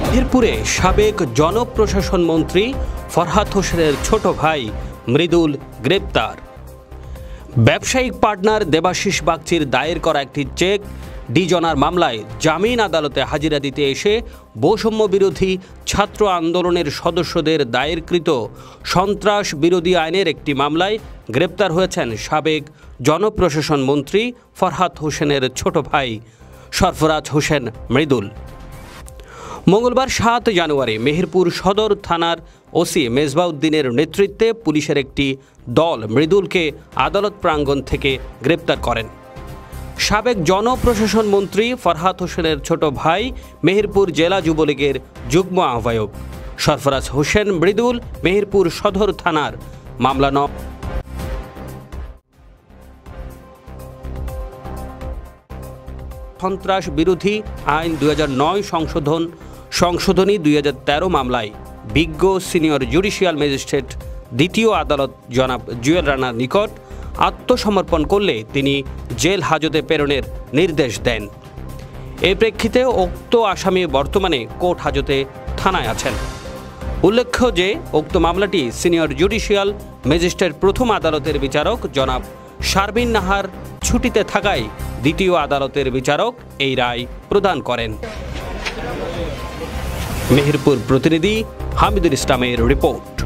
মেহেরপুরে সাবেক জনপ্রশাসন মন্ত্রী ফরহাদ হোসেনের ছোট ভাই মৃদুল গ্রেপ্তার। ব্যবসায়িক পার্টনার দেবাশিস বাগচির দায়ের করা একটি চেক ডিজনার মামলায় জামিন আদালতে হাজিরা দিতে এসে বৈষম্য বিরোধী ছাত্র আন্দোলনের সদস্যদের দায়েরকৃত সন্ত্রাস বিরোধী আইনের একটি মামলায় গ্রেপ্তার হয়েছেন সাবেক জনপ্রশাসন মন্ত্রী ফরহাদ হোসেনের ছোট ভাই সরফরাজ হোসেন মৃদুল। মঙ্গলবার 7 জানুয়ারি মেহেরপুর সদর থানার ওসি মেজবাউদ্দিনের নেতৃত্বে পুলিশের একটি দল মৃদুলকে আদালত প্রাঙ্গণ থেকে গ্রেপ্তার করেন। সাবেক জনপ্রশাসন মন্ত্রী ফরহাদ হোসেনের ছোট ভাই মেহেরপুর জেলা যুবলীগের যুগ্ম আহ্বায়ক সরফরাজ হোসেন মৃদুল মেহেরপুর সদর থানার মামলা সন্ত্রাস বিরোধী আইন 2009 সংশোধনী 2013 মামলায় বিজ্ঞ সিনিয়র জুডিশিয়াল ম্যাজিস্ট্রেট দ্বিতীয় আদালত জনাব জুয়েল রানার নিকট আত্মসমর্পণ করলে তিনি জেল হাজতে প্রেরণের নির্দেশ দেন। এই প্রেক্ষিতে উক্ত আসামি বর্তমানে কোর্ট হাজতে থানায় আছেন। উল্লেখ্য যে উক্ত মামলাটি সিনিয়র জুডিশিয়াল ম্যাজিস্ট্রেট প্রথম আদালতের বিচারক জনাব শারমিন নাহার ছুটিতে থাকায় দ্বিতীয় আদালতের বিচারক এই রায় প্রদান করেন। মেহেরপুর প্রতিনিধি হামিদুল ইসলামের রিপোর্ট।